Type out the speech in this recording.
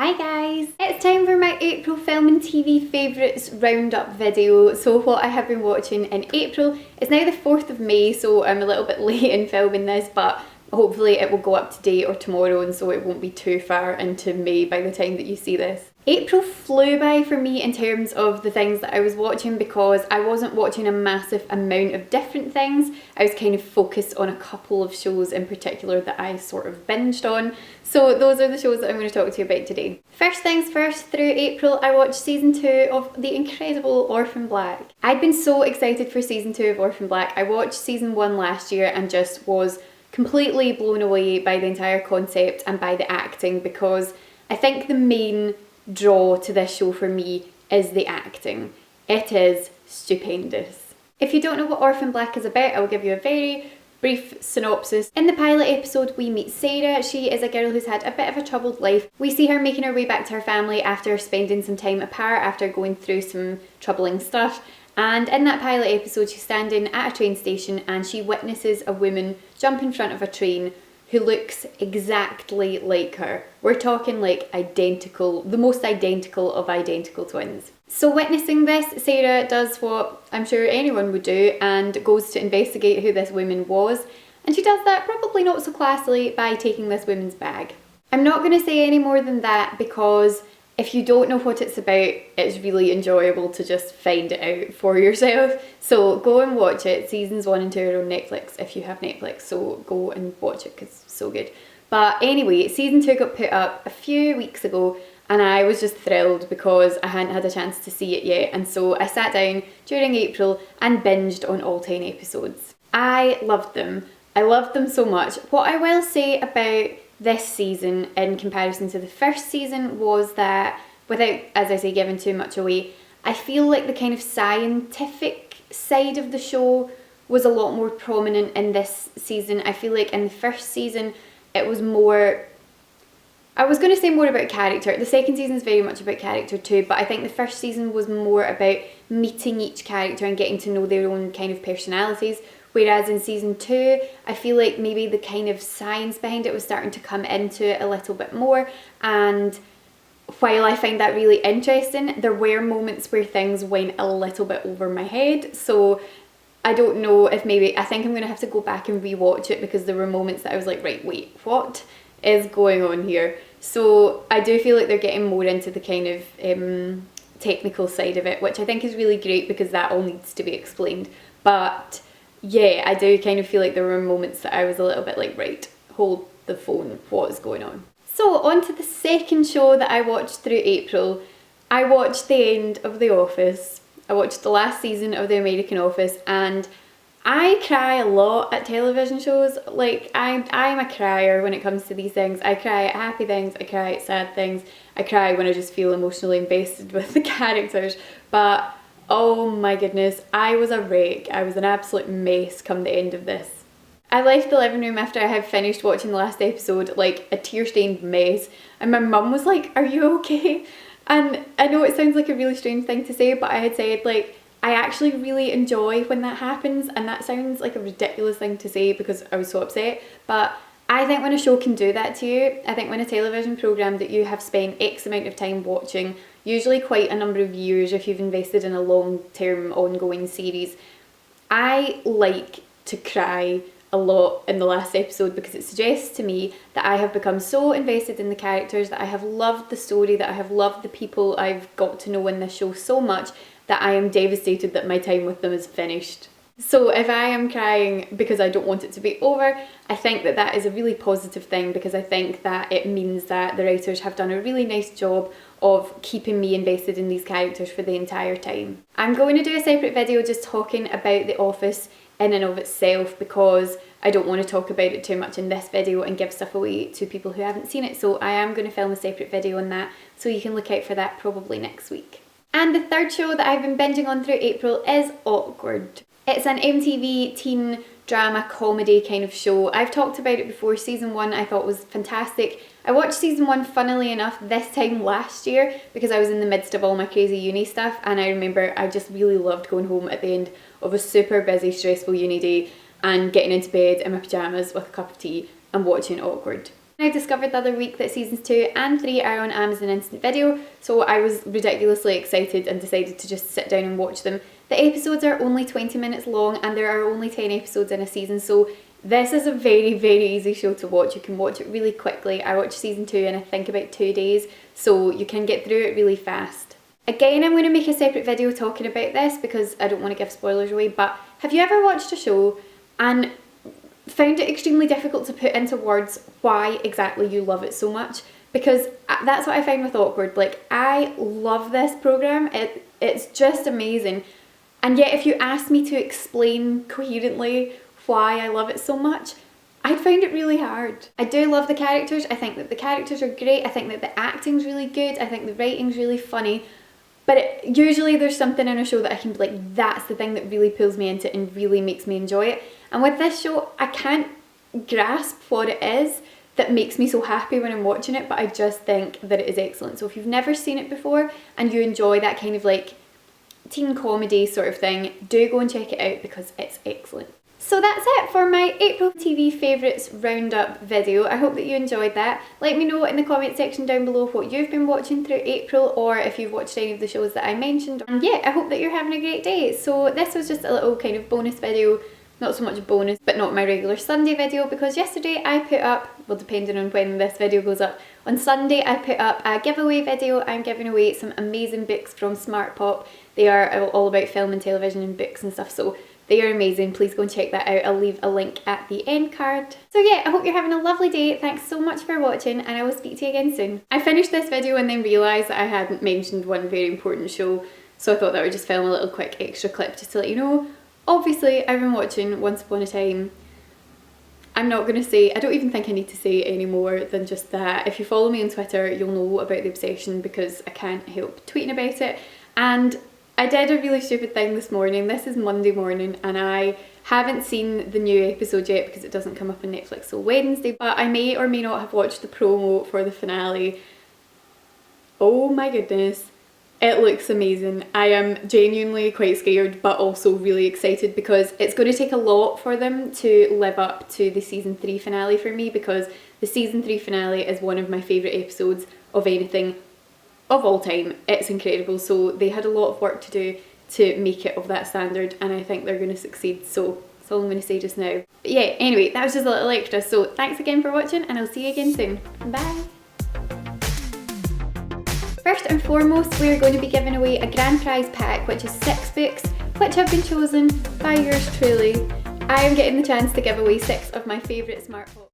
Hi guys! It's time for my April film and TV favourites roundup video. So what I have been watching in April, it's now the 4th of May, so I'm a little bit late in filming this, but hopefully it will go up today or tomorrow, and so it won't be too far into May by the time that you see this. April flew by for me in terms of the things that I was watching because I wasn't watching a massive amount of different things. I was kind of focused on a couple of shows in particular that I sort of binged on. So those are the shows that I'm going to talk to you about today. First things first, through April I watched season 2 of the incredible Orphan Black. I'd been so excited for season 2 of Orphan Black. I watched season 1 last year and just was completely blown away by the entire concept and by the acting, because I think the main draw to this show for me is the acting. It is stupendous. If you don't know what Orphan Black is about, I'll give you a very brief synopsis. In the pilot episode we meet Sarah. She is a girl who's had a bit of a troubled life. We see her making her way back to her family after spending some time apart, after going through some troubling stuff. And in that pilot episode she's standing at a train station and she witnesses a woman jump in front of a train who looks exactly like her. We're talking like identical, the most identical of identical twins. So witnessing this, Sarah does what I'm sure anyone would do and goes to investigate who this woman was. And she does that probably not so classily by taking this woman's bag. I'm not going to say any more than that because if you don't know what it's about, it's really enjoyable to just find it out for yourself. So go and watch it. Seasons 1 and 2 are on Netflix if you have Netflix, so go and watch it because it's so good. But anyway, season 2 got put up a few weeks ago and I was just thrilled because I hadn't had a chance to see it yet, and so I sat down during April and binged on all 10 episodes. I loved them. I loved them so much. What I will say about this season in comparison to the first season was that, without, as I say, giving too much away, I feel like the kind of scientific side of the show was a lot more prominent in this season. I feel like in the first season it was more, I was going to say more about character. The second season is very much about character too, but I think the first season was more about meeting each character and getting to know their own kind of personalities. Whereas in season 2, I feel like maybe the kind of science behind it was starting to come into it a little bit more. And while I find that really interesting, there were moments where things went a little bit over my head. So I don't know if maybe, I think I'm going to have to go back and rewatch it because there were moments that I was like, right, wait, what is going on here? So I do feel like they're getting more into the kind of technical side of it, which I think is really great because that all needs to be explained. But yeah, I do kind of feel like there were moments that I was a little bit like, right, hold the phone, what is going on? So on to the second show that I watched through April. I watched the end of The Office. I watched the last season of The American Office, and I cry a lot at television shows. Like, I'm a crier when it comes to these things. I cry at happy things, I cry at sad things, I cry when I just feel emotionally invested with the characters. But oh my goodness, I was a wreck. I was an absolute mess come the end of this. I left the living room after I had finished watching the last episode like a tear-stained mess, and my mum was like, "Are you okay?" And I know it sounds like a really strange thing to say, but I had said like, I actually really enjoy when that happens, and that sounds like a ridiculous thing to say because I was so upset, but I think when a show can do that to you, I think when a television programme that you have spent X amount of time watching, usually quite a number of years if you've invested in a long-term ongoing series, I like to cry a lot in the last episode because it suggests to me that I have become so invested in the characters, that I have loved the story, that I have loved the people I've got to know in this show so much that I am devastated that my time with them is finished. So if I am crying because I don't want it to be over, I think that that is a really positive thing, because I think that it means that the writers have done a really nice job of keeping me invested in these characters for the entire time. I'm going to do a separate video just talking about The Office in and of itself because I don't want to talk about it too much in this video and give stuff away to people who haven't seen it, so I am going to film a separate video on that, so you can look out for that probably next week. And the third show that I've been binging on through April is Awkward. It's an MTV teen drama comedy kind of show. I've talked about it before. Season 1 I thought was fantastic. I watched season 1 funnily enough this time last year because I was in the midst of all my crazy uni stuff, and I remember I just really loved going home at the end of a super busy stressful uni day and getting into bed in my pyjamas with a cup of tea and watching Awkward. I discovered the other week that seasons 2 and 3 are on Amazon Instant Video, so I was ridiculously excited and decided to just sit down and watch them. The episodes are only 20 minutes long and there are only 10 episodes in a season, so this is a very, very easy show to watch. You can watch it really quickly. I watched season 2 in I think about 2 days, so you can get through it really fast. Again, I'm going to make a separate video talking about this because I don't want to give spoilers away, but have you ever watched a show and found it extremely difficult to put into words why exactly you love it so much? Because that's what I find with Awkward. Like, I love this programme. It's just amazing. And yet if you asked me to explain coherently why I love it so much, I'd find it really hard. I do love the characters. I think that the characters are great. I think that the acting's really good. I think the writing's really funny. But usually there's something in a show that I can be like, that's the thing that really pulls me into it and really makes me enjoy it. And with this show, I can't grasp what it is that makes me so happy when I'm watching it, but I just think that it is excellent. So if you've never seen it before and you enjoy that kind of like teen comedy sort of thing, do go and check it out because it's excellent. So that's it for my April TV favourites roundup video. I hope that you enjoyed that. Let me know in the comment section down below what you've been watching through April or if you've watched any of the shows that I mentioned. And yeah, I hope that you're having a great day. So this was just a little kind of bonus video. Not so much bonus, but not my regular Sunday video, because yesterday I put up, well depending on when this video goes up, on Sunday I put up a giveaway video. I'm giving away some amazing books from Smart Pop. They are all about film and television and books and stuff, so they are amazing. Please go and check that out. I'll leave a link at the end card. So yeah, I hope you're having a lovely day. Thanks so much for watching and I will speak to you again soon. I finished this video and then realised that I hadn't mentioned one very important show, so I thought that I would just film a little quick extra clip just to let you know. Obviously, I've been watching Once Upon a Time. I'm not going to say, I don't even think I need to say any more than just that. If you follow me on Twitter, you'll know about the obsession because I can't help tweeting about it. And I did a really stupid thing this morning. This is Monday morning and I haven't seen the new episode yet because it doesn't come up on Netflix till Wednesday, but I may or may not have watched the promo for the finale. Oh my goodness. It looks amazing. I am genuinely quite scared but also really excited because it's going to take a lot for them to live up to the season 3 finale for me, because the season 3 finale is one of my favourite episodes of anything of all time. It's incredible, so they had a lot of work to do to make it of that standard and I think they're going to succeed, so that's all I'm going to say just now. But yeah, anyway, that was just a little extra, so thanks again for watching and I'll see you again soon. Bye! First and foremost, we're going to be giving away a grand prize pack, which is 6 books, which have been chosen by yours truly. I am getting the chance to give away 6 of my favourite Smart Pop.